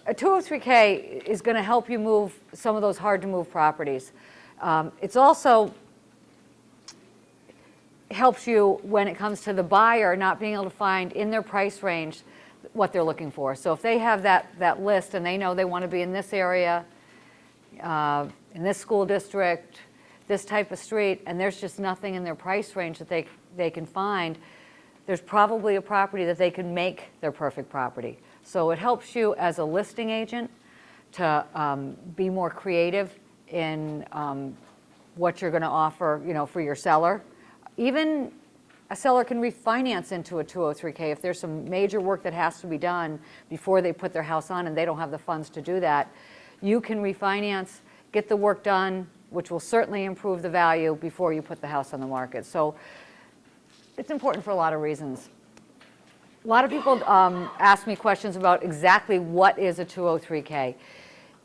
a 203K is going to help you move some of those hard-to-move properties. It's also helps you when it comes to the buyer not being able to find in their price range what they're looking for. So if they have that list and they know they want to be in this area, in this school district, this type of street, and there's just nothing in their price range that they can find, there's probably a property that they can make their perfect property. So it helps you as a listing agent to be more creative in what you're going to offer, for your seller. Even a seller can refinance into a 203K if there's some major work that has to be done before they put their house on and they don't have the funds to do that. You can refinance, get the work done, which will certainly improve the value before you put the house on the market. So it's important for a lot of reasons. A lot of people ask me questions about exactly what is a 203K.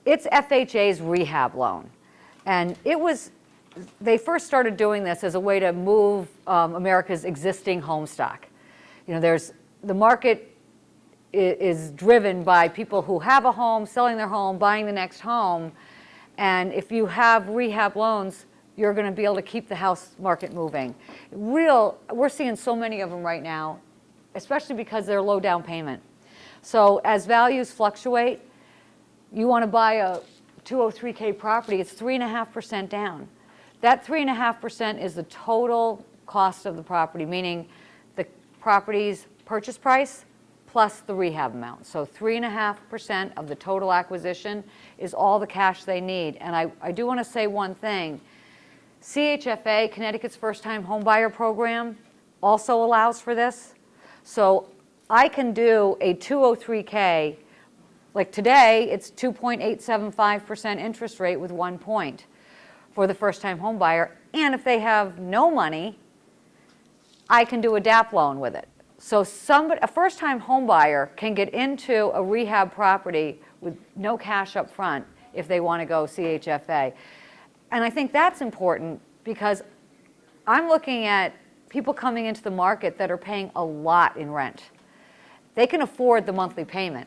It's FHA's rehab loan. And they first started doing this as a way to move America's existing home stock. The market is driven by people who have a home, selling their home, buying the next home. And if you have rehab loans, you're going to be able to keep the house market moving. We're seeing so many of them right now, especially because they're low down payment. So as values fluctuate, you want to buy a 203K property, it's 3.5% down. That 3.5% is the total cost of the property, meaning the property's purchase price plus the rehab amount. So 3.5% of the total acquisition is all the cash they need. And I do want to say one thing. CHFA, Connecticut's First-Time Homebuyer Program, also allows for this. So I can do a 203K, like today, it's 2.875% interest rate with 1 point for the first-time home buyer. And if they have no money, I can do a DAP loan with it. So a first-time home buyer can get into a rehab property with no cash up front if they want to go CHFA. And I think that's important because I'm looking at people coming into the market that are paying a lot in rent. They can afford the monthly payment.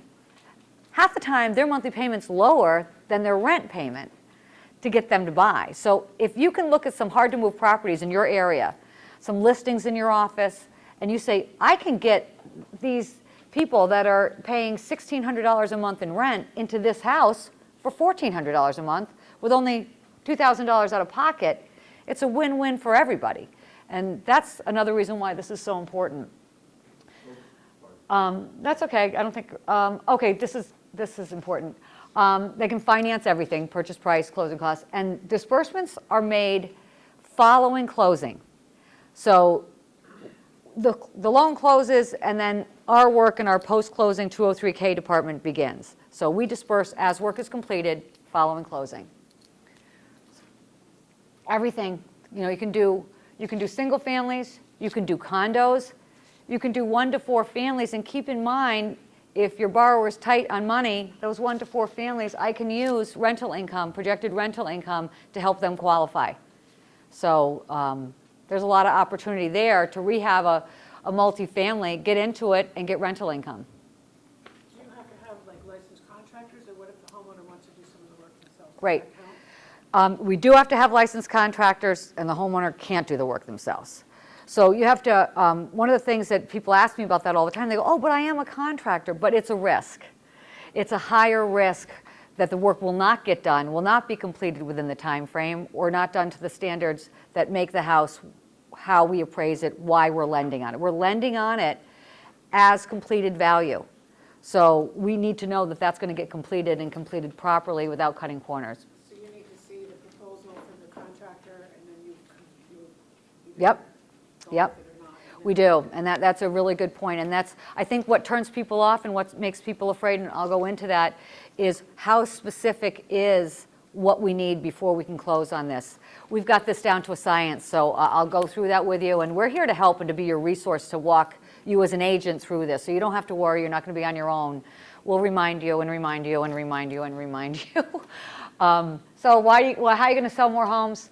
Half the time, their monthly payment's lower than their rent payment to get them to buy. So if you can look at some hard-to-move properties in your area, some listings in your office, and you say, I can get these people that are paying $1,600 a month in rent into this house for $1,400 a month with only $2,000 out of pocket, it's a win-win for everybody. And that's another reason why this is so important. That's okay. I don't think, okay, this is important. They can finance everything, purchase price, closing costs, and disbursements are made following closing. So the loan closes and then our work in our post-closing 203K department begins. So we disperse as work is completed following closing. Everything, you can do single families, you can do condos, you can do 1 to 4 families, and keep in mind, if your borrower is tight on money, those 1 to 4 families, I can use rental income, projected rental income, to help them qualify. So there's a lot of opportunity there to rehab a multifamily, get into it, and get rental income. Do you have to have licensed contractors, or what if the homeowner wants to do some of the work themselves? Great. We do have to have licensed contractors, and the homeowner can't do the work themselves. So you have to, one of the things that people ask me about that all the time, they go, oh, but I am a contractor, but it's a risk. It's a higher risk that the work will not get done, will not be completed within the time frame, or not done to the standards that make the house how we appraise it, why we're lending on it. We're lending on it as completed value. So we need to know that that's going to get completed and completed properly without cutting corners. So you need to see the proposal from the contractor, and then you Yep. Yep, we do, and that's a really good point. And that's, I think, what turns people off and what makes people afraid, and I'll go into that, is how specific is what we need before we can close on this. We've got this down to a science, so I'll go through that with you, and we're here to help and to be your resource to walk you as an agent through this, so you don't have to worry, you're not going to be on your own. We'll remind you and remind you and remind you and remind you. So how are you going to sell more homes?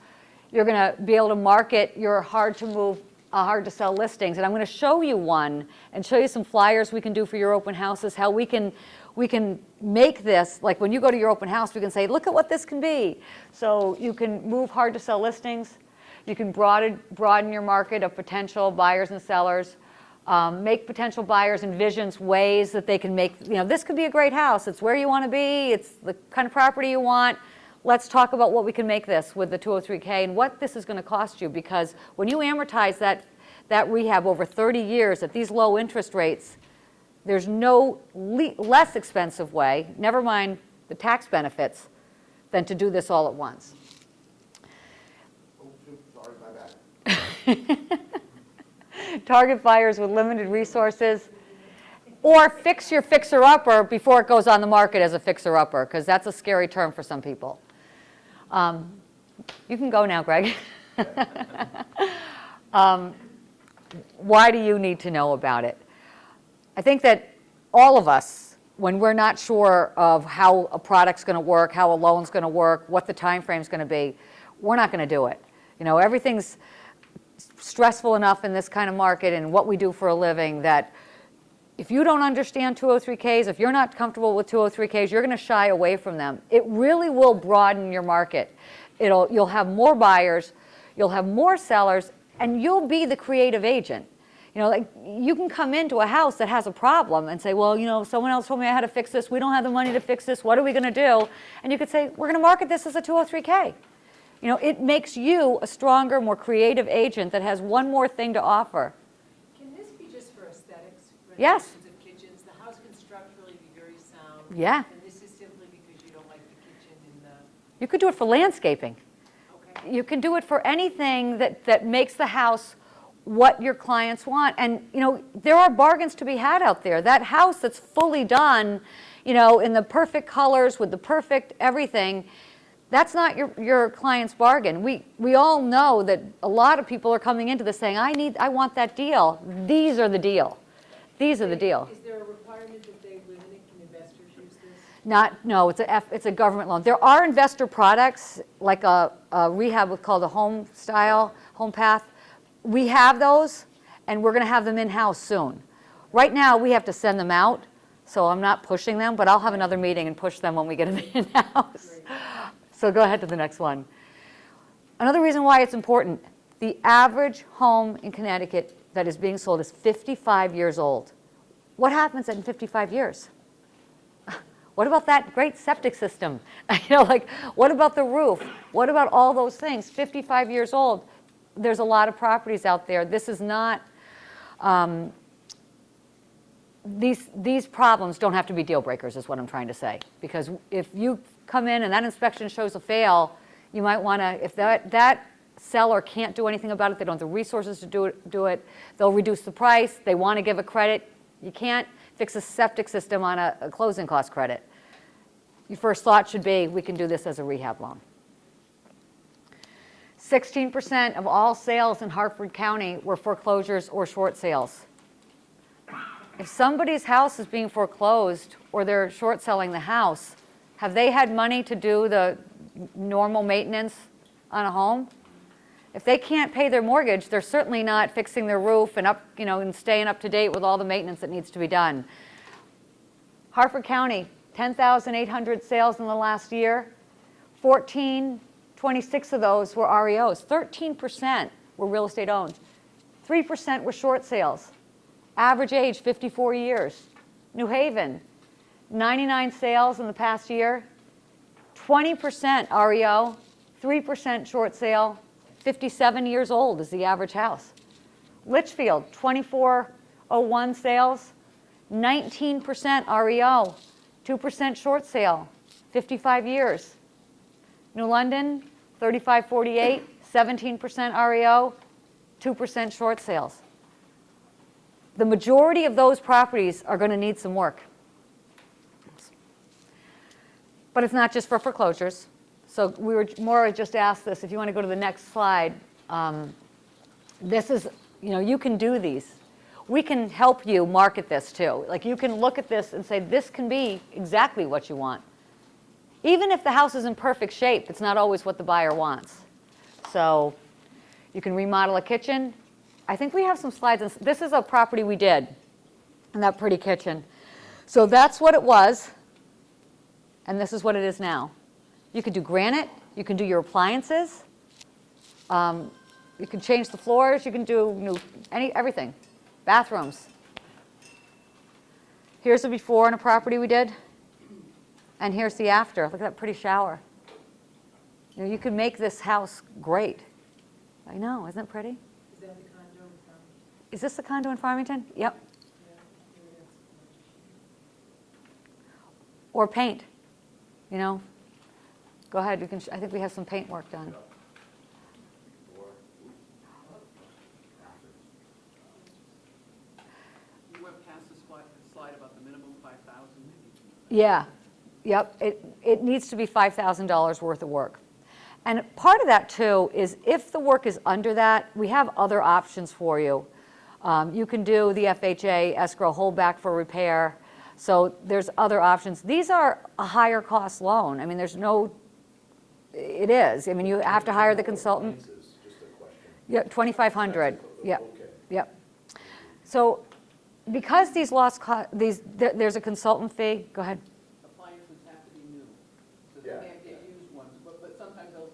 You're going to be able to market your hard-to-move, hard-to-sell listings. And I'm going to show you one and show you some flyers we can do for your open houses, how we can we can make this, like when you go to your open house, we can say, look at what this can be. So you can move hard to sell listings. You can broaden your market of potential buyers and sellers. Make potential buyers envision ways that they can make, this could be a great house. It's where you want to be. It's the kind of property you want. Let's talk about what we can make this with the 203K and what this is going to cost you, because when you amortize that rehab over 30 years at these low interest rates, there's no less expensive way, never mind the tax benefits, than to do this all at once. Oh, shoot, sorry, my bad. Target buyers with limited resources, or fix your fixer-upper before it goes on the market as a fixer-upper, because that's a scary term for some people. You can go now, Greg. Why do you need to know about it? I think that all of us, when we're not sure of how a product's going to work, how a loan's going to work, what the time frame's going to be, we're not going to do it. Everything's stressful enough in this kind of market and what we do for a living that if you don't understand 203Ks, if you're not comfortable with 203Ks, you're going to shy away from them. It really will broaden your market. You'll have more buyers, you'll have more sellers, and you'll be the creative agent. You can come into a house that has a problem and say, well, someone else told me I had to fix this. We don't have the money to fix this. What are we going to do? And you could say, we're going to market this as a 203K. It makes you a stronger, more creative agent that has one more thing to offer. Can this be just for aesthetics? Yes. Renovations of kitchens? The house can structurally be very sound. Yeah. And this is simply because you don't like the kitchen in the, You could do it for landscaping. okay. You can do it for anything that makes the house what your clients want. And, there are bargains to be had out there. That house that's fully done, in the perfect colors with the perfect everything, that's not your client's bargain. We all know that a lot of people are coming into this saying, I want that deal. These are the deal. These are the deal. Is there a requirement that they live in it? Can investors use this? No, it's a government loan. There are investor products like a rehab called a home path. We have those, and we're going to have them in-house soon. Right now, we have to send them out, so I'm not pushing them, but I'll have another meeting and push them when we get them in-house. So go ahead to the next one. Another reason why it's important, the average home in Connecticut that is being sold is 55 years old. What happens in 55 years? What about that great septic system? What about the roof? What about all those things? 55 years old. There's a lot of properties out there. This is not, these problems don't have to be deal breakers is what I'm trying to say. Because if you come in and that inspection shows a fail, you might want to, if that seller can't do anything about it, they don't have the resources to do it, they'll reduce the price, they want to give a credit. You can't fix a septic system on a closing cost credit. Your first thought should be, we can do this as a rehab loan. 16% of all sales in Hartford County were foreclosures or short sales. If somebody's house is being foreclosed or they're short selling the house, have they had money to do the normal maintenance on a home? If they can't pay their mortgage, they're certainly not fixing their roof and and staying up to date with all the maintenance that needs to be done. Hartford County, 10,800 sales in the last year. 26 of those were REOs. 13% were real estate owned. 3% were short sales. Average age, 54 years. New Haven, 99 sales in the past year. 20% REO, 3% short sale. 57 years old is the average house. Litchfield, 2401 sales. 19% REO, 2% short sale. 55 years. New London, 3548, 17% REO, 2% short sales. The majority of those properties are going to need some work. But it's not just for foreclosures. So we were more just asked this, if you want to go to the next slide, this is, you can do these. We can help you market this too. You can look at this and say, this can be exactly what you want. Even if the house is in perfect shape, it's not always what the buyer wants. So you can remodel a kitchen. I think we have some slides. This is a property we did in that pretty kitchen. So that's what it was. and this is what it is now. You could do granite, you can do your appliances, you can change the floors, you can do everything, bathrooms. Here's the before on a property we did, and here's the after. Look at that pretty shower. You could make this house great. I know, isn't it pretty? Is that the condo in front? Is this the condo in Farmington? Yep. Yeah, here it is. Or paint, Go ahead, I think we have some paint work done. You went past the slide about the minimum 5,000. Yeah, yep, it needs to be $5,000 worth of work. And part of that too is if the work is under that, we have other options for you. You can do the FHA escrow holdback for repair. So there's other options. These are a higher cost loan. I mean, it is. I mean, you have to hire the consultant. Just a question. Yeah, 2,500, yep, Okay. yep. So because these there's a consultant fee, go ahead. Appliances have to be new, so they Yeah. can't get used ones, but sometimes they'll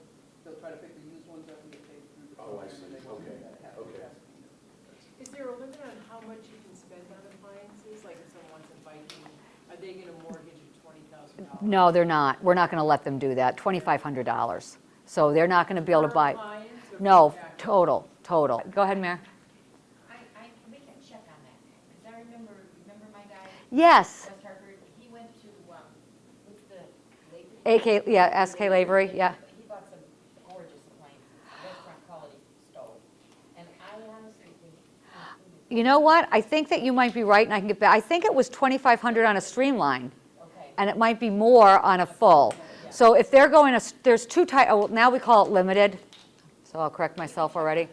try to pick the used ones up and get paid through the Oh, I program, see. and they won't do Okay. that. It has Okay. to be new. Is there a limit on how much you can spend on appliances? Like if someone wants a Viking, are they gonna mortgage at $20,000? No, they're not. We're not going to let them do that, $2,500. So they're not going to be able to Per buy. appliance or per No, package? total. Go ahead, Mayor. We can check on that, because I remember my guy, Yes, West Hartford, he went to, what's the, Lakewood? SK Lavery, yeah. He bought some gorgeous appliances, restaurant quality stove, and I honestly think. You know what? I think that you might be right, and I can get back. I think it was 2,500 on a streamline, Okay, and it might be more on a full. So if they're going to, there's two types, now we call it limited, so I'll correct myself already.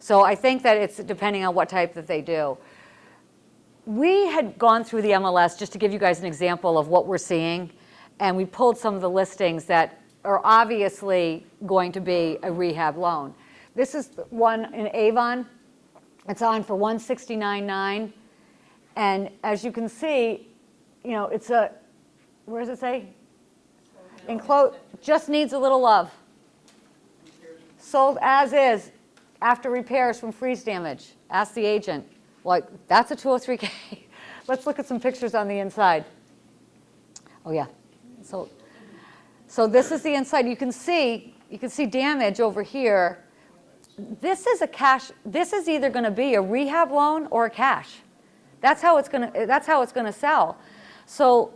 So I think that it's depending on what type that they do. We had gone through the MLS just to give you guys an example of what we're seeing, and we pulled some of the listings that are obviously going to be a rehab loan. This is one in Avon. It's on for $169,900, and as you can see, it's a, where does it say? Enclosed, just needs a little love. Sold as is, after repairs from freeze damage. Ask the agent. Like, that's a 203K. Let's look at some pictures on the inside. Oh yeah. So this is the inside. You can see damage over here. This is either going to be a rehab loan or a cash. That's how it's going to sell. So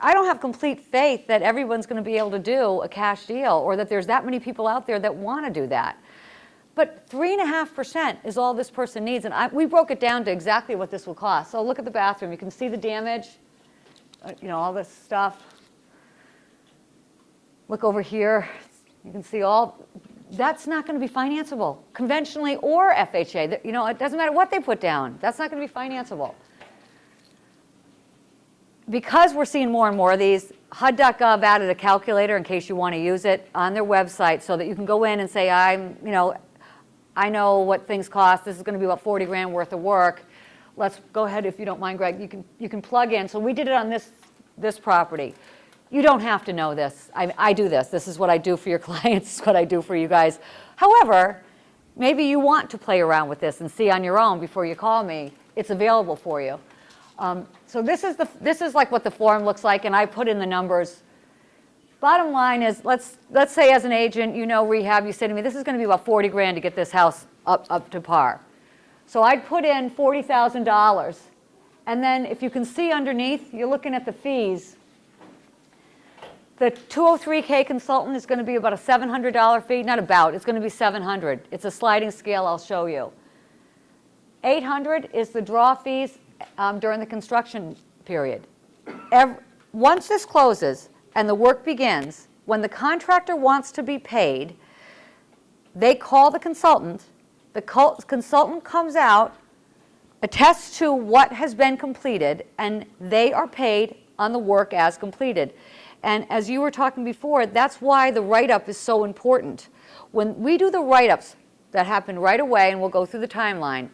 I don't have complete faith that everyone's going to be able to do a cash deal, or that there's that many people out there that want to do that. But 3.5% is all this person needs, and we broke it down to exactly what this will cost. So look at the bathroom. You can see the damage, all this stuff. Look over here. You can see that's not going to be financeable, conventionally or FHA. It doesn't matter what they put down. That's not going to be financeable. Because we're seeing more and more of these, HUD.gov added a calculator in case you want to use it on their website, so that you can go in and say, I know what things cost. This is going to be about 40 grand worth of work. Let's go ahead, if you don't mind, Greg. You can plug in. So we did it on this property. You don't have to know this. I do this. This is what I do for your clients. This is what I do for you guys. However, maybe you want to play around with this and see on your own before you call me. It's available for you. So this is like what the form looks like, and I put in the numbers. Bottom line is, let's say as an agent, rehab, you say to me, this is going to be about 40 grand to get this house up to par. So I'd put in $40,000, and then if you can see underneath, you're looking at the fees. The 203K consultant is going to be about a $700 fee, not about, it's going to be $700. It's a sliding scale, I'll show you. $800 is the draw fees during the construction period. Once this closes and the work begins, when the contractor wants to be paid, they call the consultant. The consultant comes out, attests to what has been completed, and they are paid on the work as completed. And as you were talking before, that's why the write-up is so important. When we do the write-ups that happen right away, and we'll go through the timeline,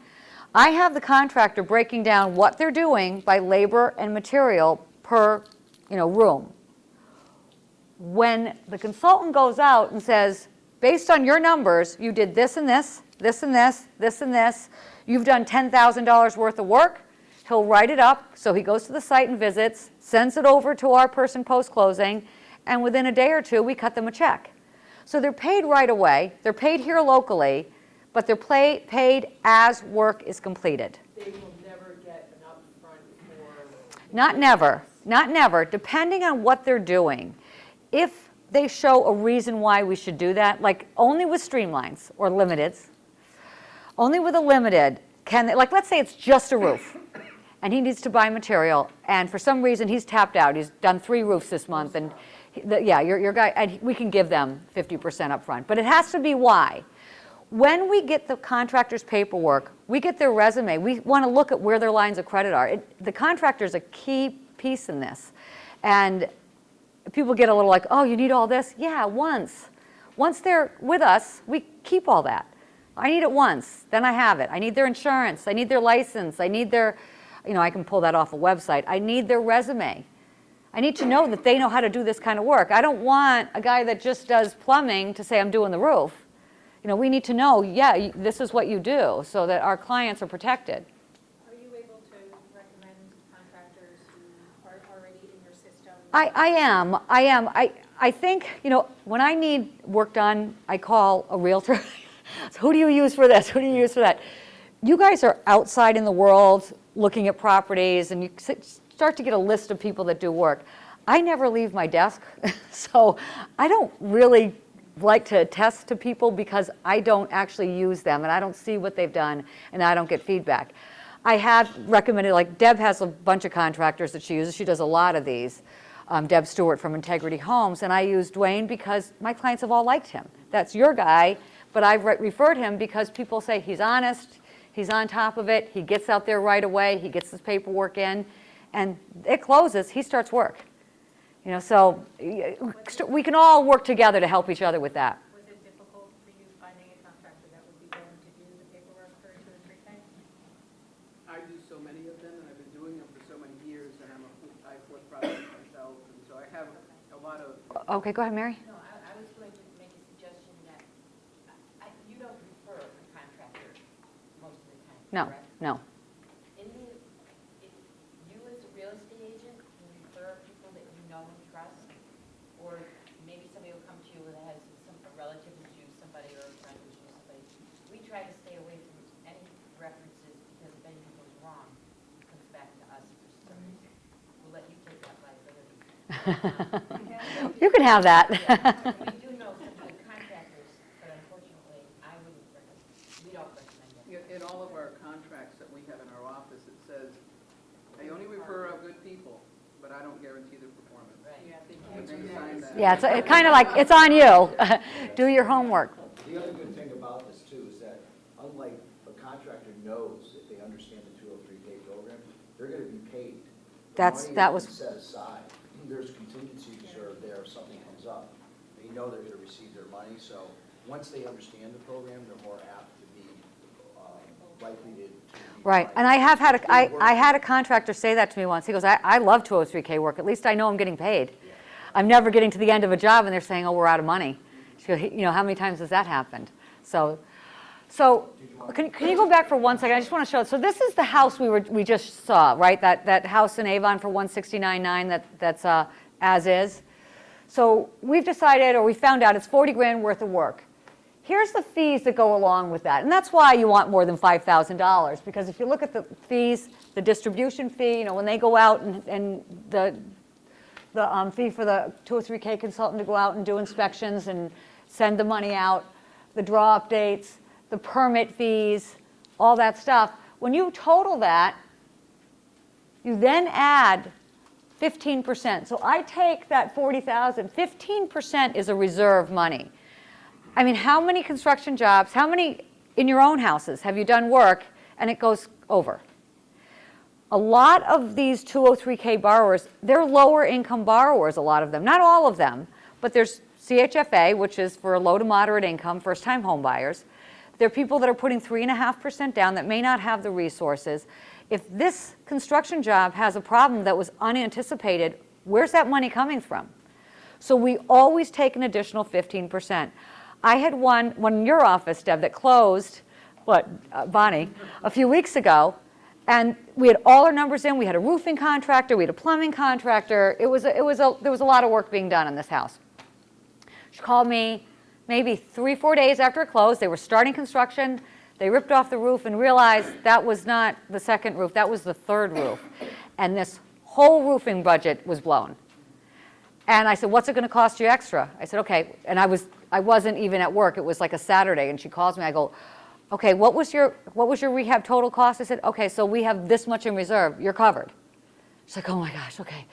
I have the contractor breaking down what they're doing by labor and material per room. when the consultant goes out and says, based on your numbers, you did this and this, this and this, this and this, you've done $10,000 worth of work, he'll write it up, so he goes to the site and visits, sends it over to our person post-closing, and within a day or two, we cut them a check. So they're paid right away, they're paid here locally, but they're paid as work is completed. They will never get an upfront for. Not never, depending on what they're doing. If they show a reason why we should do that, like only with streamlines or limiteds, only with a limited, can they, like let's say it's just a roof, and he needs to buy material, and for some reason he's tapped out, he's done 3 roofs this month, and your guy, and we can give them 50% up front, but it has to be why. When we get the contractor's paperwork, we get their resume, we want to look at where their lines of credit are. The contractor's a key piece in this. And people get a little like, oh, you need all this? Yeah, once. Once they're with us, we keep all that. I need it once, then I have it. I need their insurance, I need their license, I need their, I can pull that off a website. I need their resume. I need to know that they know how to do this kind of work. I don't want a guy that just does plumbing to say I'm doing the roof. We need to know, yeah, this is what you do, so that our clients are protected. Are you able to recommend contractors who are already in your system? I am. I think, when I need work done, I call a realtor. So who do you use for this? Who do you use for that? You guys are outside in the world looking at properties, and you start to get a list of people that do work. I never leave my desk, so I don't really like to attest to people because I don't actually use them and I don't see what they've done and I don't get feedback. I have recommended, like Deb has a bunch of contractors that she uses. She does a lot of these. Deb Stewart from Integrity Homes, and I use Dwayne because my clients have all liked him. That's your guy, but I've referred him because people say he's honest, he's on top of it, he gets out there right away, he gets his paperwork in, and it closes, he starts work. So we can all work together to help each other with that. Was it difficult for you finding a contractor that would be willing to do the paperwork for 2 and 3K? I do so many of them, and I've been doing them for so many years, and I flip projects myself, and so I have a lot of. Okay, go ahead, Mary. No, I was going to make a suggestion that, you don't refer a contractor most of the time, No, correct? no. If you as a real estate agent can refer people that you know and trust, or maybe somebody will come to you that has a relative who's used somebody or a friend who's used somebody. We try to stay away from any references because if anything goes wrong, it comes back to us for some reason. We'll let you take that liability. You can have that. We do know some good contractors, but unfortunately, we don't recommend it. In all of our contracts that we have in our office, it says, I only refer out good people, but I don't guarantee their performance. Right. Yeah, they And can't they do sign that. that. Yeah, it's kind of like, it's on you. Do your homework. The other good thing about this too is that unlike a contractor knows if they understand the 203K program, they're going to be paid. The money That is was, set aside. There's contingency reserve there if something comes up. They know they're going to receive their money, so once they understand the program, they're more apt to be likely to be right. And I have had, I had a contractor say that to me once. He goes, I love 203K work. At least I know I'm getting paid. I'm never getting to the end of a job and they're saying, oh, we're out of money. She goes, how many times has that happened? So can you go back for 1 second? I just want to show. So this is the house we just saw, right? That house in Avon for 169.9 that's as is. So we've decided, or we found out, it's 40 grand worth of work. Here's the fees that go along with that, and that's why you want more than $5,000, because if you look at the fees, the distribution fee, when they go out and the fee for the 203K consultant to go out and do inspections and send the money out, the draw updates, the permit fees, all that stuff. When you total that, you then add 15%. So I take that 40,000, 15% is a reserve money. I mean, how many construction jobs, how many in your own houses have you done work and it goes over? A lot of these 203K borrowers, they're lower income borrowers, a lot of them. Not all of them, but there's CHFA, which is for low to moderate income, first-time home buyers. There are people that are putting 3.5% down that may not have the resources. If this construction job has a problem that was unanticipated, where's that money coming from? So we always take an additional 15%. I had one in your office, Deb, that closed, Bonnie, a few weeks ago, and we had all our numbers in. We had a roofing contractor, we had a plumbing contractor. There was a lot of work being done on this house. She called me maybe 3-4 days after it closed. They were starting construction. They ripped off the roof and realized that was not the second roof, that was the third roof. And this whole roofing budget was blown. And I said, what's it going to cost you extra? I said, okay. And I wasn't even at work. It was like a Saturday. And she calls me. I go, okay, what was your rehab total cost? I said, okay, so we have this much in reserve. You're covered. She's like, oh my gosh, okay.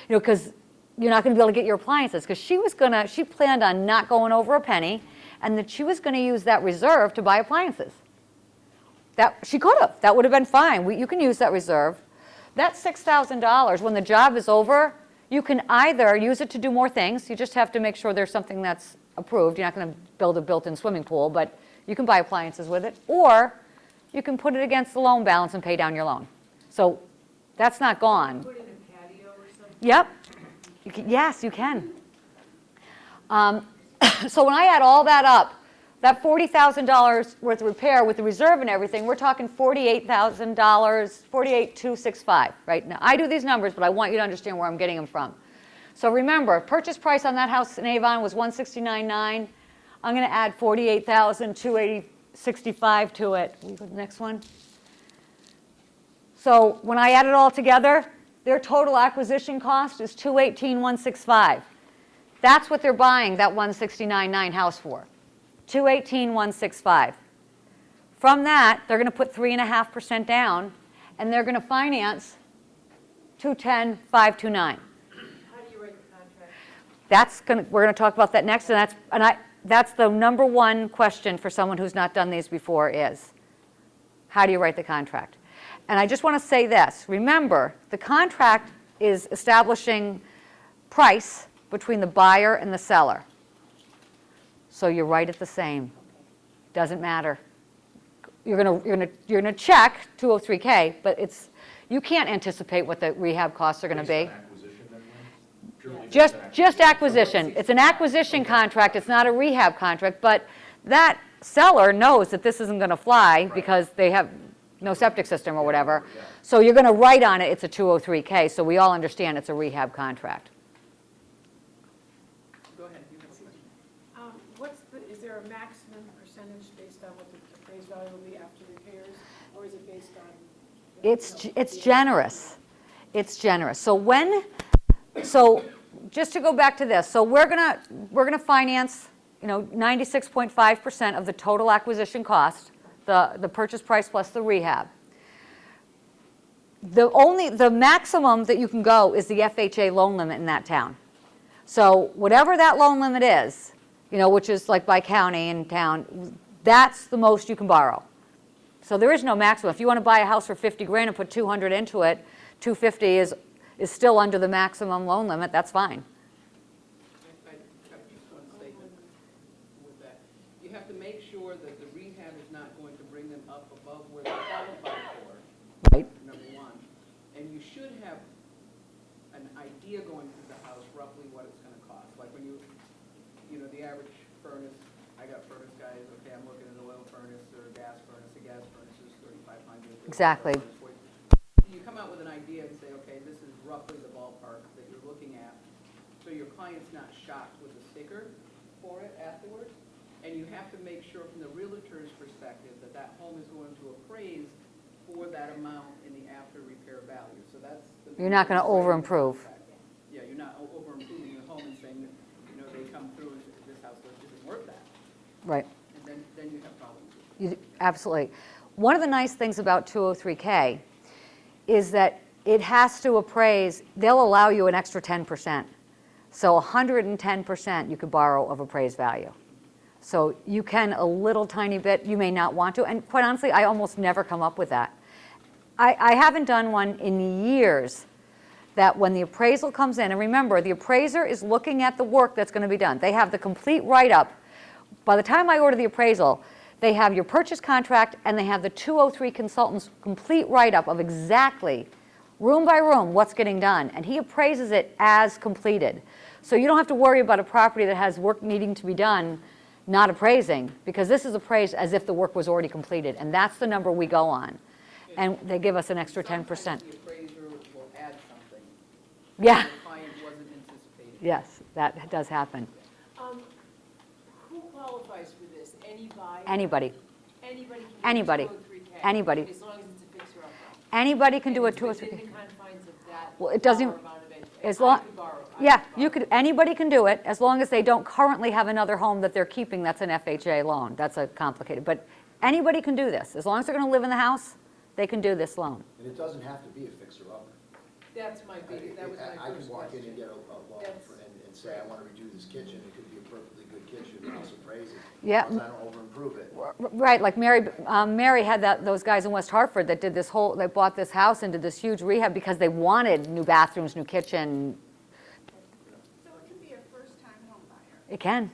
You know, because you're not going to be able to get your appliances. Because she planned on not going over a penny, and that she was going to use that reserve to buy appliances. That she could have. That would have been fine. You can use that reserve. That $6,000, when the job is over, you can either use it to do more things. You just have to make sure there's something that's approved. You're not going to build a built-in swimming pool, but you can buy appliances with it. Or you can put it against the loan balance and pay down your loan. So that's not gone. Put in a patio or something? Yep. Yes, you can. So when I add all that up, that $40,000 worth of repair with the reserve and everything, we're talking $48,000, $48,265 right now. I do these numbers, but I want you to understand where I'm getting them from. So remember, purchase price on that house in Avon was $169,900. I'm going to add $48,265 to it. Will you go to the next one? So when I add it all together, their total acquisition cost is $218,165. That's what they're buying that $169,900 house for. $218,165. From that, they're going to put 3.5% down, and they're going to finance $210,529. How do you write the contract? We're going to talk about that next, and that's the number one question for someone who's not done these before is, how do you write the contract? And I just want to say this. Remember, the contract is establishing price between the buyer and the seller. So you write it the same. Doesn't matter. You're gonna check 203K, but you can't anticipate what the rehab costs are going to be. Just acquisition. It's an acquisition contract. It's not a rehab contract. But that seller knows that this isn't going to fly because they have no septic system or whatever. So you're going to write on it, it's a 203K. So we all understand it's a rehab contract. Go ahead, you have a question. Is there a maximum percentage based on what the appraised value will be after repairs? Or is it based on? It's generous. It's generous. So just to go back to this, so we're gonna finance, 96.5% of the total acquisition cost, the purchase price plus the rehab. The maximum that you can go is the FHA loan limit in that town. So whatever that loan limit is, which is like by county and town, that's the most you can borrow. So there is no maximum. If you want to buy a house for $50,000 and put $200 into it, $250 is still under the maximum loan limit. That's fine. I have just one statement with that. You have to make sure that the rehab is not going to bring them up above where they qualify for, Right. number one. And you should have an idea going through the house roughly what it's going to cost. Like when the average furnace, I got furnace guys, okay, I'm looking at an oil furnace or a gas furnace. A gas furnace is $3,500. Exactly. You come out with an idea and say, okay, this is roughly the ballpark that you're looking at, so your client's not shocked with a sticker for it afterwards. And you have to make sure from the realtor's perspective that that home is going to appraise for that amount in the after repair value. So that's the. You're not going to over-improve. Yeah, you're not over-improving your home and saying that, they come through and say, this house isn't worth that. Right. And then you have problems. Absolutely. One of the nice things about 203K is that it has to appraise, they'll allow you an extra 10%. So 110% you could borrow of appraised value. So you can a little tiny bit, you may not want to, and quite honestly, I almost never come up with that. I haven't done one in years that when the appraisal comes in, and remember, the appraiser is looking at the work that's going to be done. They have the complete write-up. By the time I order the appraisal, they have your purchase contract and they have the 203 consultant's complete write-up of exactly, room by room, what's getting done. And he appraises it as completed. So you don't have to worry about a property that has work needing to be done not appraising, because this is appraised as if the work was already completed, and that's the number we go on. And they give us an extra 10%. Sometimes the appraiser will add something. Yeah, The client wasn't anticipating. yes, that does happen. Who qualifies for this? Any buyer? Anybody, Anybody can Anybody. do a 203K? Anybody. As long as it's a fixer-upper? anybody can do a And it's 203. within the confines of that Well, it doesn't- dollar amount of it. as I long- could borrow. Yeah, you could, anybody can do it, as long as they don't currently have another home that they're keeping that's an FHA loan. That's a complicated, but anybody can do this. As long as they're going to live in the house, they can do this loan. And it doesn't have to be a fixer-upper. That's my big, that was my I first can walk in and question. get a loan That's- and say, I want to redo this kitchen, it could be a perfectly good kitchen, and also praise it. Yeah. As long as I don't over-improve it. Right, like Mary had those guys in West Hartford that did this whole, they bought this house and did this huge rehab because they wanted new bathrooms, new kitchen. So it can be a first-time home buyer. It can.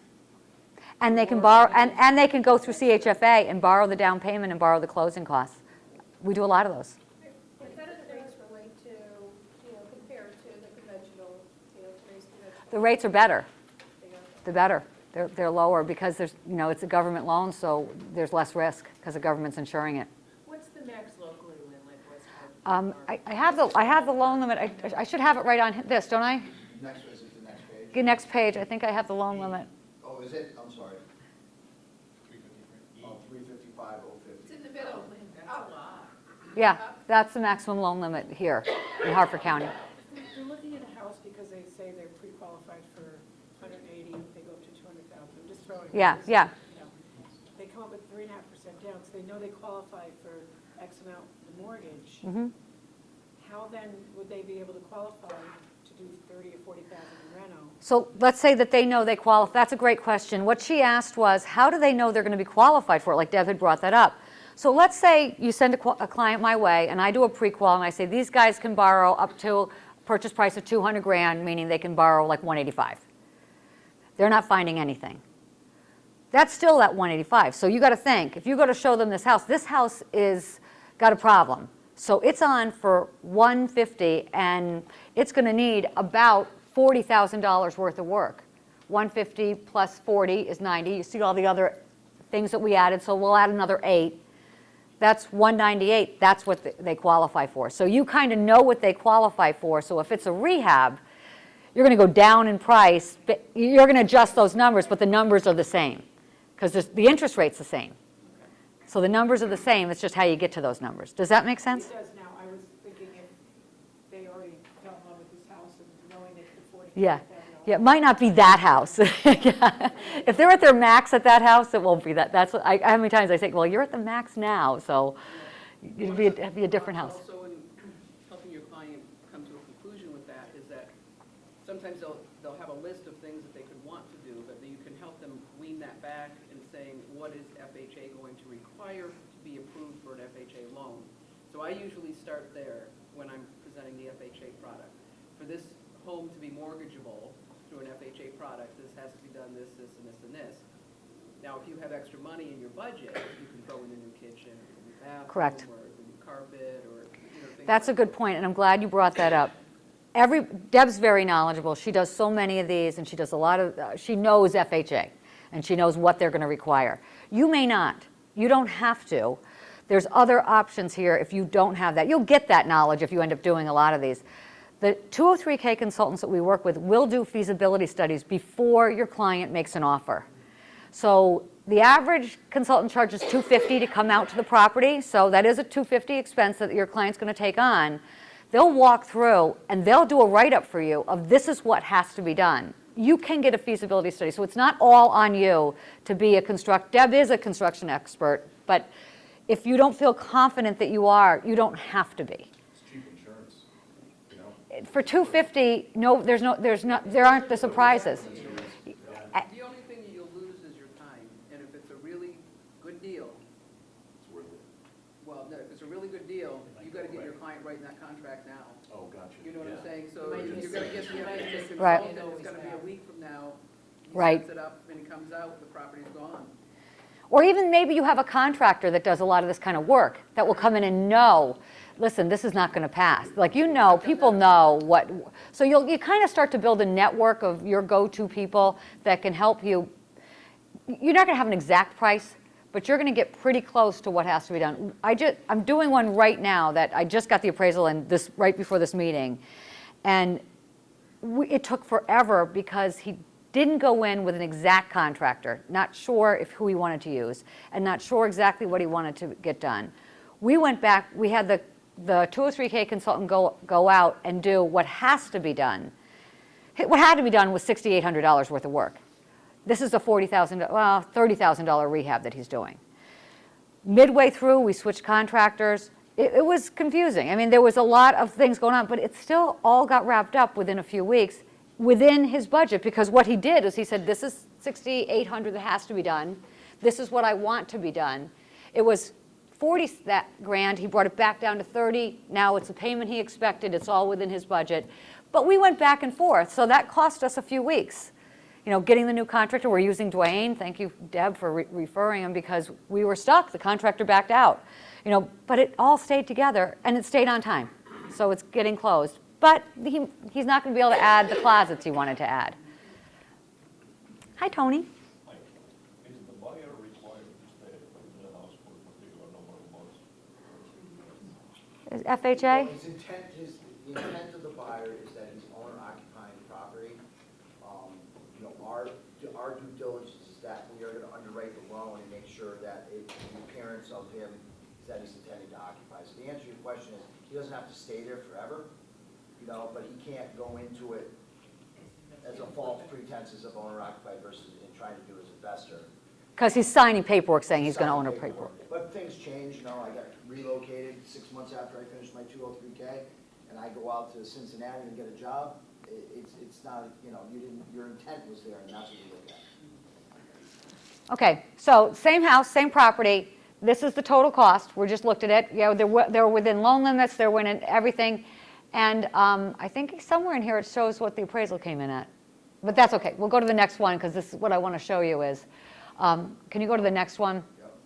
And they can borrow, and they can go through CHFA and borrow the down payment and borrow the closing costs. We do a lot of those. What do the rates relate to, compared to the conventional, today's conventional? The rates are better. They are- The better. They're lower because there's, it's a government loan, so there's less risk because the government's insuring it. What's the max locally, Lynn, like West Hartford? I have the loan limit. I should have it right on this, don't I? Next, is it the next page? Next page, I think I have the loan limit. Oh, is it? I'm sorry. Oh, 355, It's 050. in the middle, Lynn, that's a lot. Yeah, that's the maximum loan limit here in Hartford County. They're looking at a house because they say they're pre-qualified for 180, they go up to 200,000, I'm just throwing. Yeah, numbers, yeah. They come up with 3.5% down, so they know they qualify for X amount of the mortgage. Mhm. How then would they be able to qualify to do 30 or 40,000 in reno? So let's say that they know they qualify. That's a great question. What she asked was, how do they know they're going to be qualified for it? Like Deb had brought that up. So let's say you send a client my way, and I do a pre-qual, and I say these guys can borrow up to a purchase price of 200 grand, meaning they can borrow like 185. They're not finding anything. That's still at 185. So you got to think, if you go to show them this house is got a problem. So it's on for 150, and it's going to need about $40,000 worth of work. 150 plus 40 is 90. You see all the other things that we added, so we'll add another 8. That's 198. That's what they qualify for. So you kind of know what they qualify for. So if it's a rehab, you're going to go down in price, but you're going to adjust those numbers, but the numbers are the same because the interest rate's the same. So the numbers are the same. It's just how you get to those numbers. Does that make sense? It does now, I was thinking if they already fell in love with this house and knowing they could afford it. Yeah. Yeah, it might not be that house. Yeah. If they're at their max at that house, it won't be that. That's what how many times I say, well, you're at the max now, so it'd be a different house. Also, in helping your client come to a conclusion with that, is that sometimes they'll have a list of things that they could want to do, but you can help them wean that back and saying, what is FHA going to require to be approved for an FHA loan? So I usually start there when I'm presenting the FHA product. For this home to be mortgageable through an FHA product, this has to be done this, this, and this, and this. Now, if you have extra money in your budget, you can throw in a new kitchen, a new bathroom, Correct. or a new carpet, or things That's a like good point, and I'm glad you brought that up. Deb's very knowledgeable. She does so many of these, and she does a lot of, she knows FHA, and she knows what they're going to require. You may not. You don't have to. There's other options here if you don't have that. You'll get that knowledge if you end up doing a lot of these. The 203K consultants that we work with will do feasibility studies before your client makes an offer. So the average consultant charges $250 to come out to the property, so that is a $250 expense that your client's going to take on. They'll walk through and they'll do a write-up for you of this is what has to be done. You can get a feasibility study, so it's not all on you to be a Deb is a construction expert, but if you don't feel confident that you are, you don't have to be. It's cheap insurance, For $250, no, there aren't the surprises. The only thing you'll lose is your time, and if it's a really good deal, It's worth it. well, no, if it's a really good deal, you gotta get your client writing that contract now. Oh, gotcha. You know what I'm Yeah. saying? So Might if be you're gonna get the Right. FHA Right. consultant, it's gonna be a week from now. He Right. sets it up, and he comes out, the property's gone. Or even maybe you have a contractor that does a lot of this kind of work that will come in and know listen, this is not going to pass. Like, you know, people know what, so you kind of start to build a network of your go-to people that can help you. You're not going to have an exact price, but you're going to get pretty close to what has to be done. I'm doing one right now that I just got the appraisal in this right before this meeting, and it took forever because he didn't go in with an exact contractor, not sure who he wanted to use, and not sure exactly what he wanted to get done. We went back, we had the 203K consultant go out and do what has to be done. What had to be done was $6,800 worth of work. This is a $30,000 rehab that he's doing. Midway through, we switched contractors. It was confusing. I mean, there was a lot of things going on, but it still all got wrapped up within a few weeks within his budget, because what he did is he said, this is $6,800 that has to be done. This is what I want to be done. It was 40 that grand. He brought it back down to 30. Now it's a payment he expected. It's all within his budget. But we went back and forth, so that cost us a few weeks. You know, getting the new contractor, we're using Dwayne. Thank you, Deb, for referring him, because we were stuck. The contractor backed out. You know, but it all stayed together, and it stayed on time. So it's getting closed. But he's not going to be able to add the closets he wanted to add. Hi, Tony. Mike, is the buyer required to stay in the house for a particular number of months? Is FHA? Well, the intent of the buyer is that he's owner occupying the property. You know, our due diligence is that we are gonna underwrite the loan and make sure that the appearance of him is that he's intending to occupy. So the answer to your question is, he doesn't have to stay there forever, you know, but he can't go into it as a false pretenses of owner occupied versus in trying to do as investor. Because he's signing paperwork saying he's going to own a paperwork. But things change, you know, I got relocated 6 months after I finished my 203K, and I go out to Cincinnati and get a job. It's not, you know, your intent was there, and that's what you look at. Okay, so same house, same property. This is the total cost. We just looked at it. You know, they're within loan limits. They're within everything. And I think somewhere in here it shows what the appraisal came in at. But that's okay. We'll go to the next one, because this is what I want to show you is. Can you go to the next one? Yep.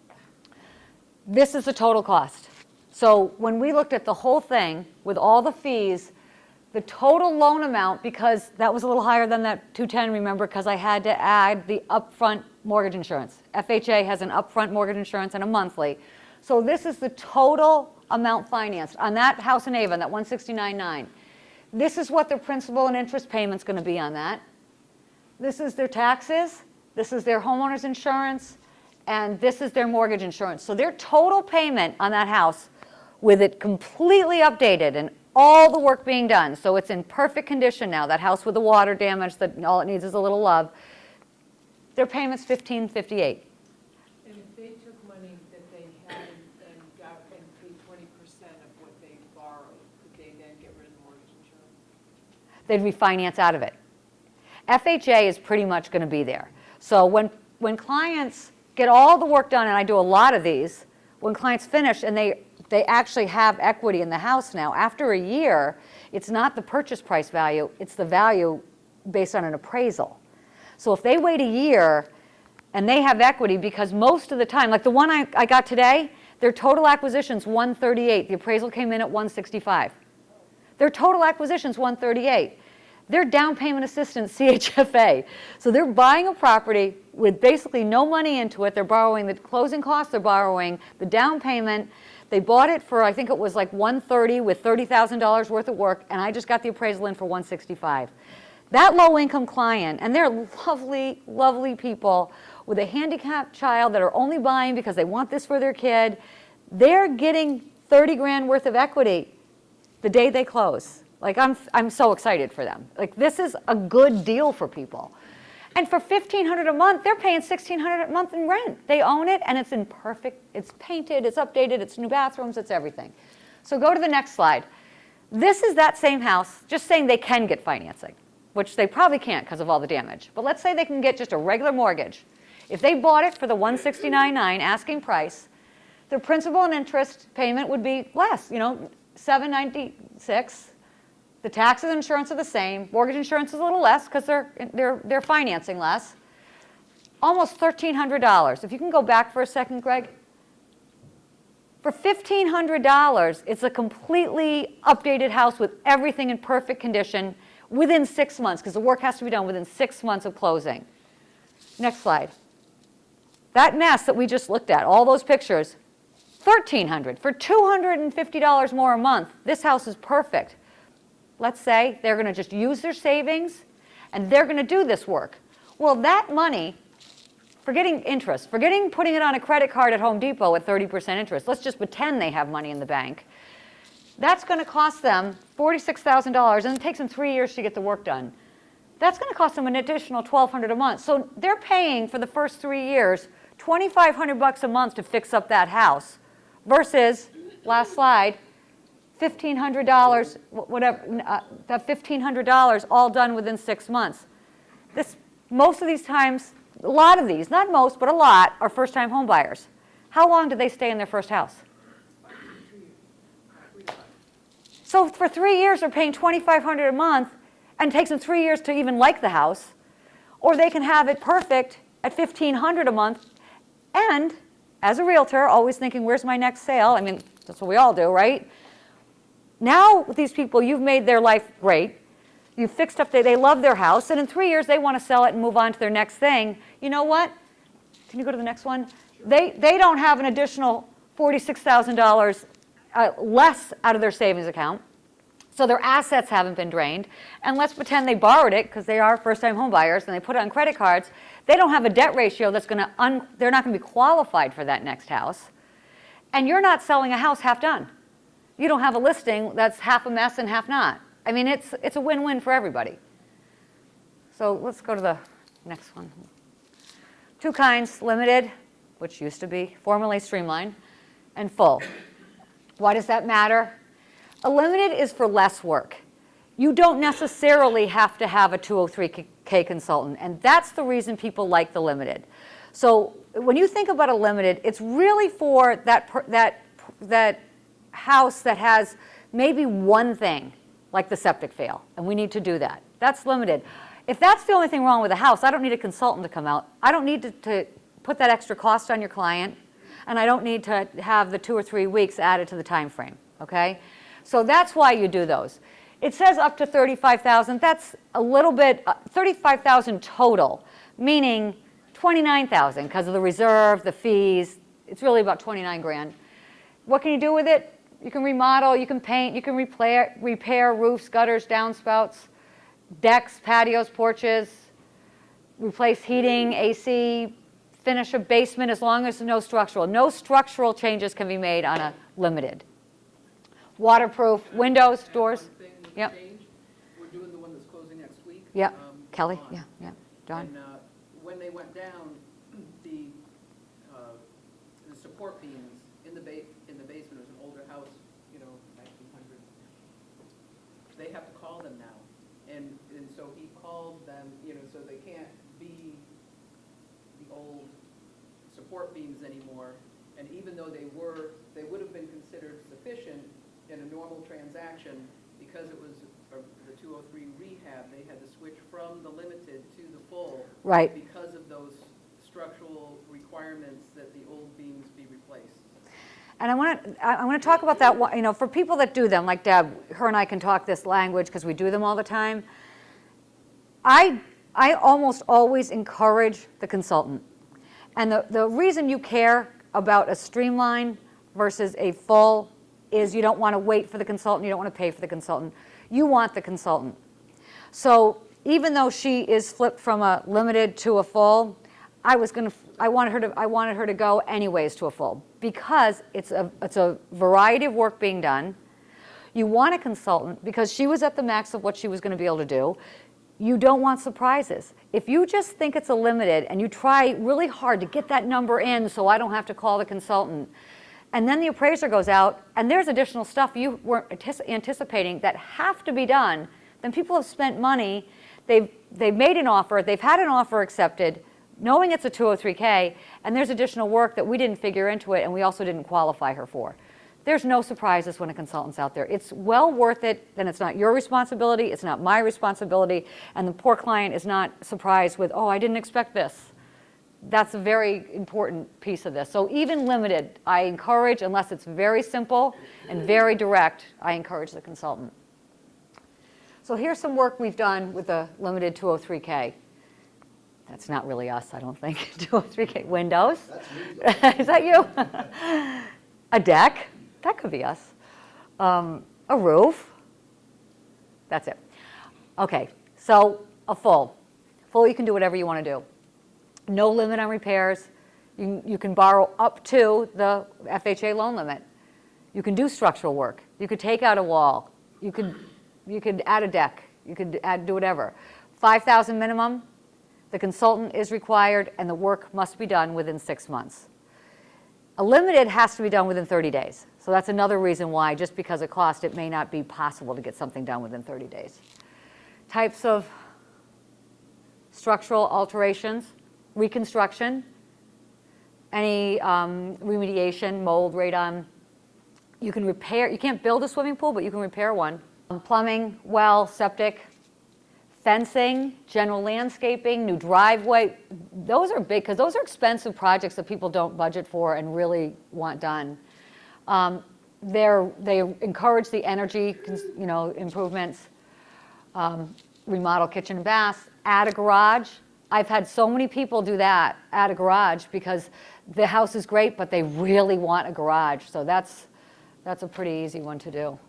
This is the total cost. So when we looked at the whole thing with all the fees, the total loan amount, because that was a little higher than that 210, remember, because I had to add the upfront mortgage insurance. FHA has an upfront mortgage insurance and a monthly. So this is the total amount financed on that house in Avon, that 169.9. This is what their principal and interest payment's going to be on that. This is their taxes. This is their homeowner's insurance, and this is their mortgage insurance. So their total payment on that house, with it completely updated and all the work being done, so it's in perfect condition now, that house with the water damage that all it needs is a little love, their payment's $1,558. And if they took money that they had and paid 20% of what they borrowed, could they then get rid of the mortgage insurance? They'd refinance out of it. FHA is pretty much going to be there. So when clients get all the work done, and I do a lot of these, when clients finish and they actually have equity in the house now, after a year, it's not the purchase price value, it's the value based on an appraisal. So if they wait a year and they have equity, because most of the time, like the one I got today, their total acquisition's 138. The appraisal came in at 165. Their total acquisition's 138. Their down payment assistance, CHFA. So they're buying a property with basically no money into it. They're borrowing the closing costs, they're borrowing the down payment. They bought it for, I think it was like 130 with $30,000 worth of work, and I just got the appraisal in for 165. That low-income client, and they're lovely, lovely people with a handicapped child that are only buying because they want this for their kid, they're getting 30 grand worth of equity the day they close. Like, I'm so excited for them. Like, this is a good deal for people. And for $1,500 a month, they're paying $1,600 a month in rent. They own it, and it's in perfect, it's painted, it's updated, it's new bathrooms, it's everything. So go to the next slide. This is that same house, just saying they can get financing, which they probably can't because of all the damage. But let's say they can get just a regular mortgage. If they bought it for the $169.9 asking price, their principal and interest payment would be less, you know, $796. The taxes and insurance are the same. Mortgage insurance is a little less because they're financing less. Almost $1,300. If you can go back for a second, Greg. For $1,500, it's a completely updated house with everything in perfect condition within 6 months, because the work has to be done within 6 months of closing. Next slide. That mess that we just looked at, all those pictures, $1,300. For $250 more a month, this house is perfect. Let's say they're going to just use their savings, and they're going to do this work. Well, that money, forgetting interest, forgetting putting it on a credit card at Home Depot at 30% interest, let's just pretend they have money in the bank. That's going to cost them $46,000, and it takes them 3 years to get the work done. That's going to cost them an additional $1,200 a month. So they're paying for the first 3 years $2,500 a month to fix up that house, versus, last slide, $1,500, whatever, that $1,500 all done within 6 months. Most of these times, a lot of these, not most, but a lot, are first-time home buyers. How long do they stay in their first house? So for 3 years, they're paying $2,500 a month, and it takes them 3 years to even like the house. Or they can have it perfect at $1,500 a month, and as a realtor, always thinking, where's my next sale? I mean, that's what we all do, right? Now, with these people, you've made their life great. You've fixed up, they love their house, and in 3 years, they want to sell it and move on to their next thing. You know what? Can you go to the next one? They don't have an additional $46,000 less out of their savings account. So their assets haven't been drained. And let's pretend they borrowed it, because they are first-time home buyers, and they put it on credit cards. They don't have a debt ratio that's going to, they're not going to be qualified for that next house. And you're not selling a house half done. You don't have a listing that's half a mess and half not. I mean, it's a win-win for everybody. So let's go to the next one. Two kinds, limited, which used to be formerly streamlined, and full. Why does that matter? A limited is for less work. You don't necessarily have to have a 203K consultant, and that's the reason people like the limited. So when you think about a limited, it's really for that house that has maybe one thing, like the septic fail, and we need to do that. That's limited. If that's the only thing wrong with the house, I don't need a consultant to come out. I don't need to put that extra cost on your client, and I don't need to have the 2 or 3 weeks added to the time frame, okay? So that's why you do those. It says up to $35,000. That's a little bit, $35,000 total, meaning $29,000 because of the reserve, the fees. It's really about 29 grand. What can you do with it? You can remodel, you can paint, you can repair roofs, gutters, downspouts, decks, patios, porches, replace heating, AC, finish a basement as long as there's no structural. No structural changes can be made on a limited. Waterproof, windows, doors. One thing with Yep. change, we're doing the one that's closing next week. Yep. Kelly, Dawn. yeah, John. And when they went down, the support beams in the basement, it was an older house, 1900. They have to call them now, and so he called them, so they can't be the old support beams anymore. And even though they would have been considered sufficient in a normal transaction, because it was the 203 rehab, they had to switch from the limited to the full. Right. Because of those structural requirements that the old beams be replaced. And I want to talk about that, for people that do them, like Deb, her and I can talk this language because we do them all the time. I almost always encourage the consultant. And the reason you care about a streamline versus a full is you don't want to wait for the consultant, you don't want to pay for the consultant. You want the consultant. So even though she is flipped from a limited to a full, I wanted her to go anyways to a full, because it's a variety of work being done. You want a consultant because she was at the max of what she was going to be able to do. You don't want surprises. If you just think it's a limited and you try really hard to get that number in so I don't have to call the consultant, and then the appraiser goes out and there's additional stuff you weren't anticipating that have to be done, then people have spent money, they've made an offer, they've had an offer accepted, knowing it's a 203K, and there's additional work that we didn't figure into it and we also didn't qualify her for. There's no surprises when a consultant's out there. It's well worth it, then it's not your responsibility, it's not my responsibility, and the poor client is not surprised with, oh, I didn't expect this. that's a very important piece of this. So even limited, I encourage, unless it's very simple and very direct, I encourage the consultant. So here's some work we've done with the limited 203K. That's not really us, I don't think. 203K windows. That's me. Is that you? A deck. That could be us. A roof. That's it. Okay, so a full. Full, you can do whatever you want to do. No limit on repairs. You can borrow up to the FHA loan limit. You can do structural work. You could take out a wall. You could add a deck. You could do whatever. 5,000 minimum. The consultant is required, and the work must be done within 6 months. A limited has to be done within 30 days. So that's another reason why, just because of cost, it may not be possible to get something done within 30 days. Types of structural alterations, reconstruction, any remediation, mold, radon. You can repair, you can't build a swimming pool, but you can repair one. Plumbing, well, septic, fencing, general landscaping, new driveway. Those are big, because those are expensive projects that people don't budget for and really want done. They encourage the energy, improvements. Remodel kitchen and bath, add a garage. I've had so many people do that, add a garage, because the house is great, but they really want a garage. So that's a pretty easy one to do.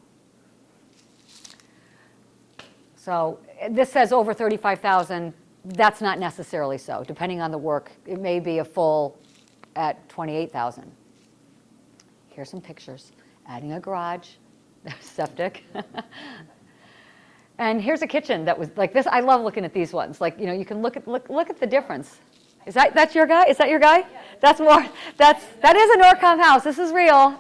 So this says over 35,000. That's not necessarily so. Depending on the work, it may be a full at 28,000. Here's some pictures. Adding a garage, septic. And here's a kitchen that was like this. I love looking at these ones. Like, you can look at the difference. That's your guy? Is that your guy? That is a Norcom house. This is real.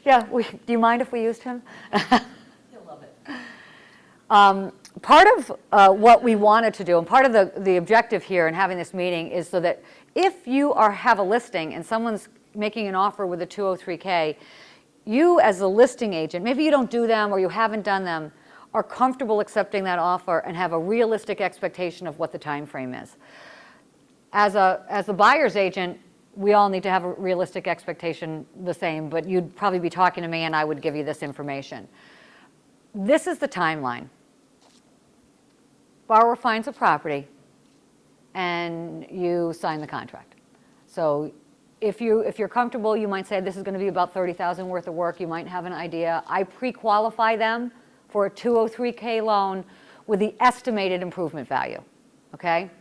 Yeah. Do you mind if we used him? He'll love it. Part of what we wanted to do, and part of the objective here in having this meeting, is so that if you have a listing and someone's making an offer with a 203K, you as a listing agent, maybe you don't do them or you haven't done them, are comfortable accepting that offer and have a realistic expectation of what the time frame is. As a buyer's agent, we all need to have a realistic expectation the same, but you'd probably be talking to me and I would give you this information. This is the timeline. Borrower finds a property and you sign the contract. So if you're comfortable, you might say this is going to be about 30,000 worth of work. You might have an idea. I pre-qualify them for a 203K loan with the estimated improvement value, okay?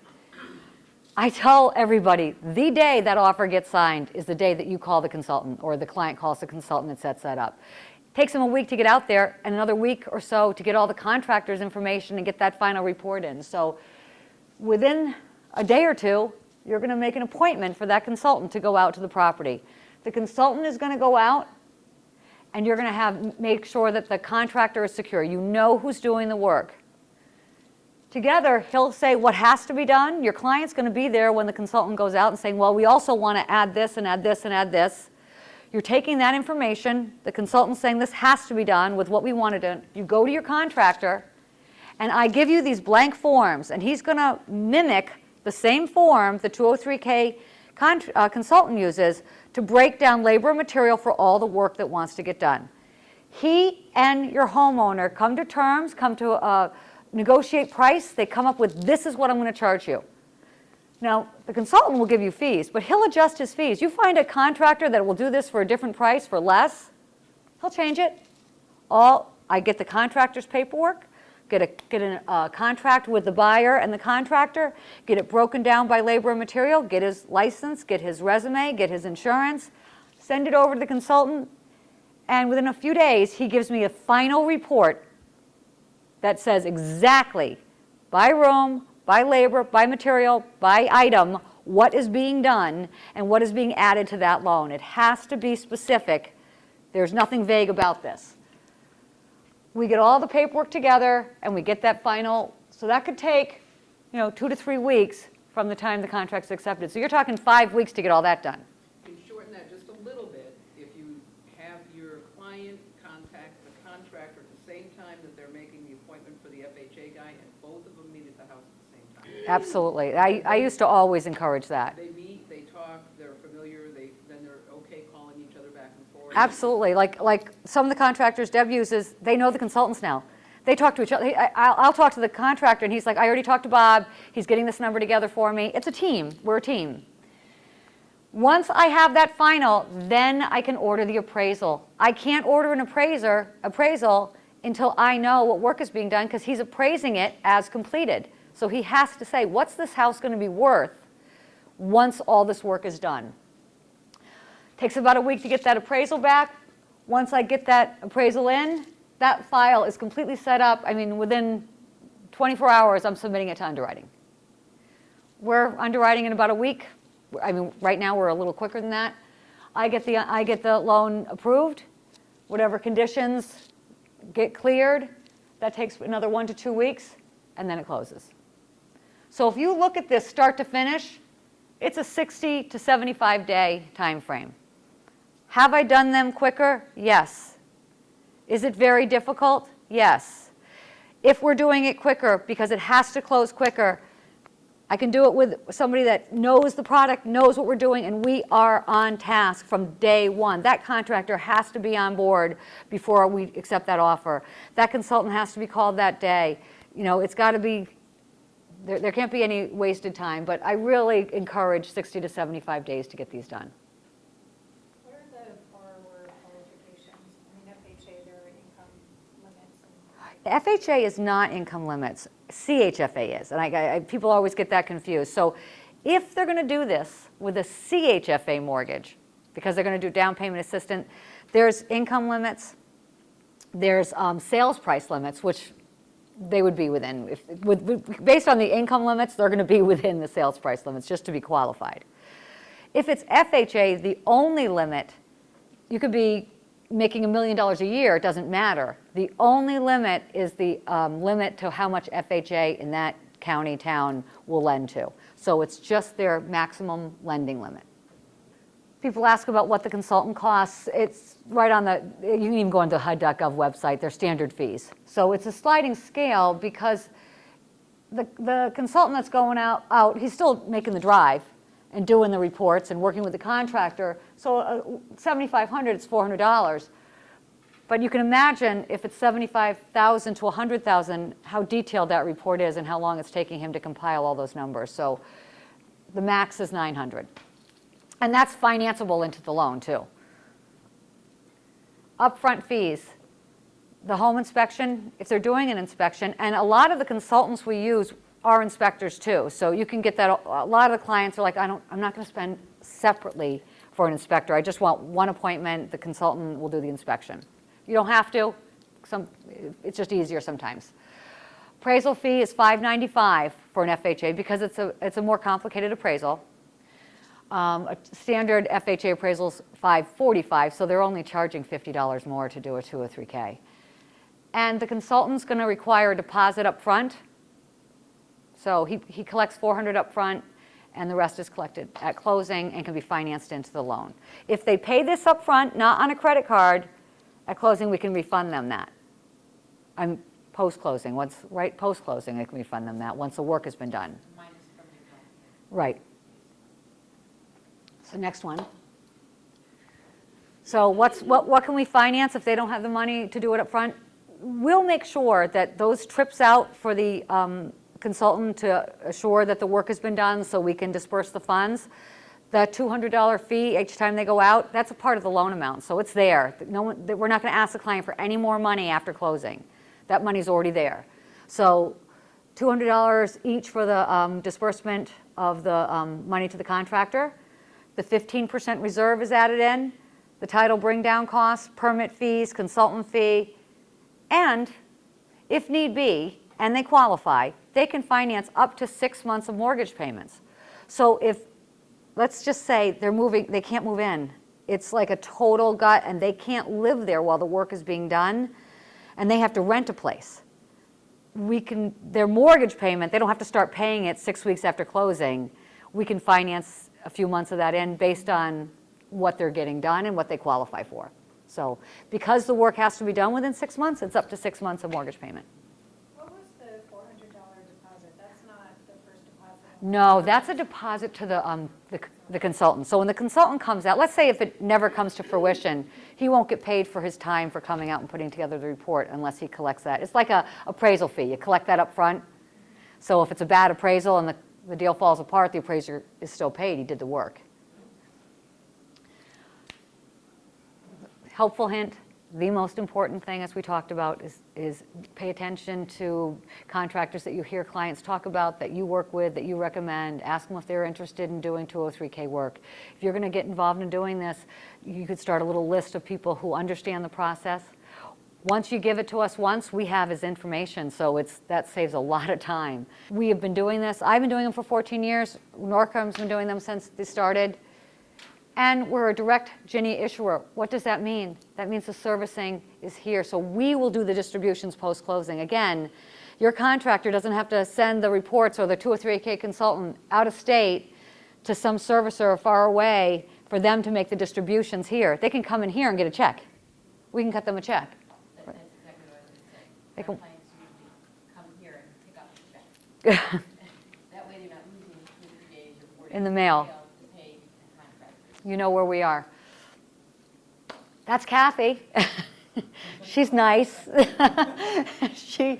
I tell everybody, the day that offer gets signed is the day that you call the consultant or the client calls the consultant and sets that up. It takes them a week to get out there and another week or so to get all the contractor's information and get that final report in. So within a day or two, you're going to make an appointment for that consultant to go out to the property. The consultant is going to go out and you're going to make sure that the contractor is secure. You know who's doing the work. Together, he'll say what has to be done. Your client's going to be there when the consultant goes out and saying, well, we also want to add this and add this and add this. You're taking that information, the consultant's saying this has to be done with what we want to do. You go to your contractor, and I give you these blank forms, and he's going to mimic the same form the 203K consultant uses to break down labor and material for all the work that wants to get done. He and your homeowner come to terms, come to negotiate price. They come up with, this is what I'm going to charge you. Now, the consultant will give you fees, but he'll adjust his fees. You find a contractor that will do this for a different price, for less, he'll change it. I get the contractor's paperwork, get a contract with the buyer and the contractor, get it broken down by labor and material, get his license, get his resume, get his insurance, send it over to the consultant, and within a few days, he gives me a final report that says exactly, by room, by labor, by material, by item, what is being done and what is being added to that loan. It has to be specific. There's nothing vague about this. We get all the paperwork together and we get that final, so that could take 2 to 3 weeks from the time the contract's accepted. So you're talking 5 weeks to get all that done. Can you shorten that just a little bit? If you have your client contact the contractor at the same time that they're making the appointment for the FHA guy, and both of them meet at the house at the same time. Absolutely. I used to always encourage that. They meet, Absolutely. Like some of the contractors Deb uses, they know the consultants now. They talk to each other. I'll talk to the contractor, and he's like, I already talked to Bob. He's getting this number together for me. It's a team. We're a team. Once I have that final, then I can order the appraisal. I can't order an appraisal until I know what work is being done, because he's appraising it as completed. So he has to say, what's this house going to be worth once all this work is done? Takes about a week to get that appraisal back. Once I get that appraisal in, that file is completely set up. I mean, within 24 hours, I'm submitting it to underwriting. We're underwriting in about a week. I mean, right now we're a little quicker than that. I get the loan approved, whatever conditions get cleared. That takes another 1 to 2 weeks, and then it closes. So if you look at this start to finish, it's a 60 to 75 day time frame. Have I done them quicker? Yes. Is it very difficult? Yes. If we're doing it quicker because it has to close quicker, I can do it with somebody that knows the product, knows what we're doing, and we are on task from day one. That contractor has to be on board before we accept that offer. That consultant has to be called that day. You know, it's got to be, there can't be any wasted time, but I really encourage 60 to 75 days to get these done. What are the borrower qualifications? I mean, FHA, there are income limits. FHA is not income limits. CHFA is, and people always get that confused. So if they're going to do this with a CHFA mortgage, because they're going to do down payment assistance, there's income limits, there's sales price limits, which they would be within. Based on the income limits, they're going to be within the sales price limits, just to be qualified. If it's FHA, the only limit, you could be making $1 million a year, it doesn't matter. The only limit is the limit to how much FHA in that county, town will lend to. So it's just their maximum lending limit. People ask about what the consultant costs. It's right on the, you can even go on the HUD.gov website, their standard fees. So it's a sliding scale because the consultant that's going out, he's still making the drive and doing the reports and working with the contractor. So $7,500, it's $400. But you can imagine if it's $75,000 to $100,000, how detailed that report is and how long it's taking him to compile all those numbers. So the max is $900. And that's financeable into the loan too. Upfront fees. The home inspection, if they're doing an inspection, and a lot of the consultants we use are inspectors too. So you can get that, a lot of the clients are like, I'm not going to spend separately for an inspector. I just want one appointment, the consultant will do the inspection. You don't have to, it's just easier sometimes. Appraisal fee is $595 for an FHA because it's a more complicated appraisal. A standard FHA appraisal is $545, so they're only charging $50 more to do a 2 or 3K. And the consultant's going to require a deposit up front. So he collects $400 up front, and the rest is collected at closing and can be financed into the loan. If they pay this up front, not on a credit card, at closing we can refund them that. Post-closing, post-closing, they can refund them that once the work has been done. Minus from your loan. Right. So next one. So what can we finance if they don't have the money to do it up front? We'll make sure that those trips out for the consultant to assure that the work has been done so we can disperse the funds. The $200 fee each time they go out, that's a part of the loan amount, so it's there. We're not going to ask the client for any more money after closing. That money's already there. So $200 each for the disbursement of the money to the contractor. The 15% reserve is added in, the title bring down costs, permit fees, consultant fee, and if need be, and they qualify, they can finance up to 6 months of mortgage payments. So if, let's just say they can't move in. It's like a total gut and they can't live there while the work is being done and they have to rent a place. Their mortgage payment, they don't have to start paying it 6 weeks after closing. We can finance a few months of that in based on what they're getting done and what they qualify for. So because the work has to be done within 6 months, it's up to 6 months of mortgage payment. What was the $400 deposit? That's not the first deposit? No, that's a deposit to the consultant. So when the consultant comes out, let's say if it never comes to fruition, he won't get paid for his time for coming out and putting together the report unless he collects that. It's like a appraisal fee. You collect that up front. So if it's a bad appraisal and the deal falls apart, the appraiser is still paid. He did the work. Helpful hint, the most important thing, as we talked about, is pay attention to contractors that you hear clients talk about, that you work with, that you recommend. Ask them if they're interested in doing 203K work. If you're going to get involved in doing this, you could start a little list of people who understand the process. Once you give it to us once, we have his information, so that saves a lot of time. We have been doing this. I've been doing them for 14 years. Norcom's been doing them since they started. And we're a direct Ginnie issuer. What does that mean? That means the servicing is here. So we will do the distributions post-closing. Again, your contractor doesn't have to send the reports or the 203K consultant out of state to some servicer far away for them to make the distributions here. They can come in here and get a check. We can cut them a check. That's exactly what I was going to say. They Our can- clients usually come here and pick up the check. That way they're not losing 2 or 3 days or 4 days. In the mail. To pay the contractors. You know where we are. That's Kathy. She's nice. she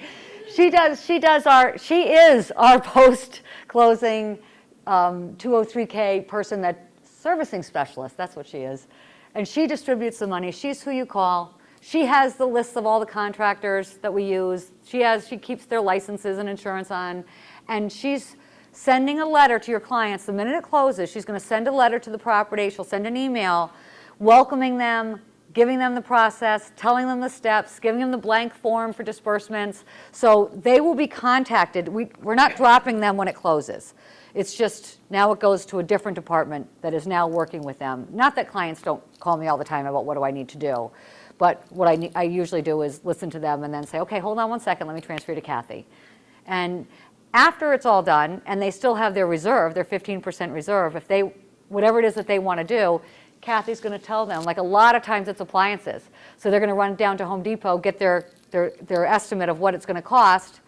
is our post-closing 203K person, that servicing specialist. That's what she is. And she distributes the money. She's who you call. She has the lists of all the contractors that we use. She keeps their licenses and insurance on. And she's sending a letter to your clients. The minute it closes, she's going to send a letter to the property. She'll send an email welcoming them, giving them the process, telling them the steps, giving them the blank form for disbursements. So they will be contacted. We're not dropping them when it closes. It's just now it goes to a different department that is now working with them. Not that clients don't call me all the time about what do I need to do, but what I usually do is listen to them and then say, okay, hold on one second, let me transfer you to Kathy. And after it's all done, and they still have their reserve, their 15% reserve, if they, whatever it is that they want to do, Kathy's going to tell them. Like a lot of times it's appliances. So they're going to run down to Home Depot, get their estimate of what it's going to cost,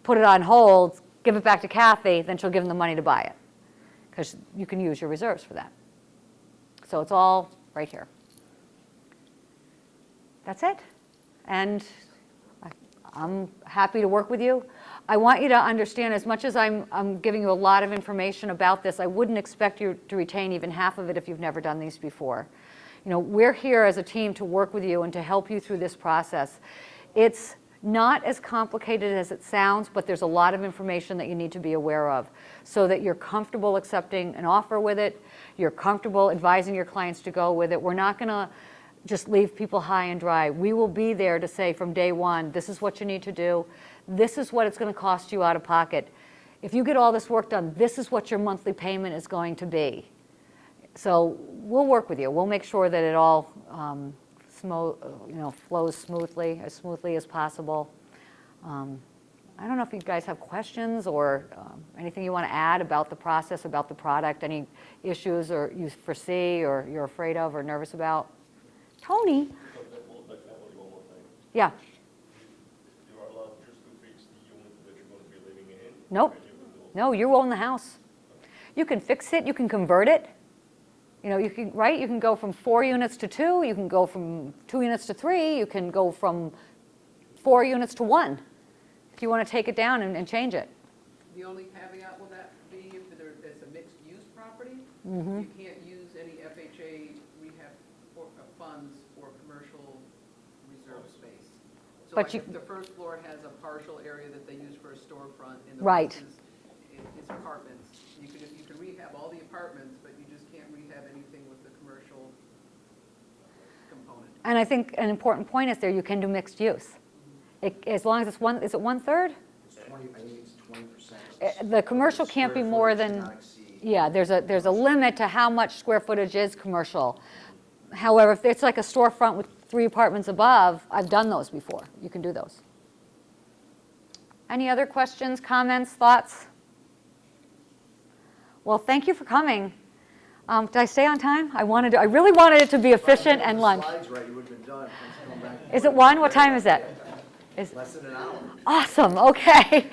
put it on hold, give it back to Kathy, then she'll give them the money to buy it. Because you can use your reserves for that. So it's all right here. That's it. And I'm happy to work with you. I want you to understand, as much as I'm giving you a lot of information about this, I wouldn't expect you to retain even half of it if you've never done these before. You know, we're here as a team to work with you and to help you through this process. It's not as complicated as it sounds, but there's a lot of information that you need to be aware of so that you're comfortable accepting an offer with it, you're comfortable advising your clients to go with it. We're not going to just leave people high and dry. We will be there to say from day one, this is what you need to do. This is what it's going to cost you out of pocket. If you get all this work done, this is what your monthly payment is going to be. So we'll work with you. We'll make sure that it all flows smoothly as possible. I don't know if you guys have questions or anything you want to add about the process, about the product, any issues or you foresee or you're afraid of or nervous about. Tony? One more thing. Yeah. You are allowed just to fix the unit that you're going to be living in? Nope. No, you own the house. You can fix it, you can convert it. You know, you can, right? You can go from 4 units to 2, you can go from 2 units to 3, you can go from 4 units to 1 if you want to take it down and change it. The only caveat will that be if it's a mixed-use property, Mm-hmm. you can't use any FHA rehab funds for commercial reserve space. So But like you- if the first floor has a partial area that they use for a storefront and the Right. rest is apartments, you can rehab all the apartments, but you just can't rehab anything with the commercial component. And I think an important point is there, you can do mixed use. As long as it's one, is it 1/3? It's 20, I think it's 20%. The commercial can't be Square more footage than, cannot exceed- yeah, there's a limit to how much square footage is commercial. However, if it's like a storefront with 3 apartments above, I've done those before. You can do those. Any other questions, comments, thoughts? Well, thank you for coming. Did I stay on time? I really wanted it to be efficient and lunch. Slides right, you would have been done. Let's come back. Is it 1? What time is it? Less than an hour. Awesome, okay.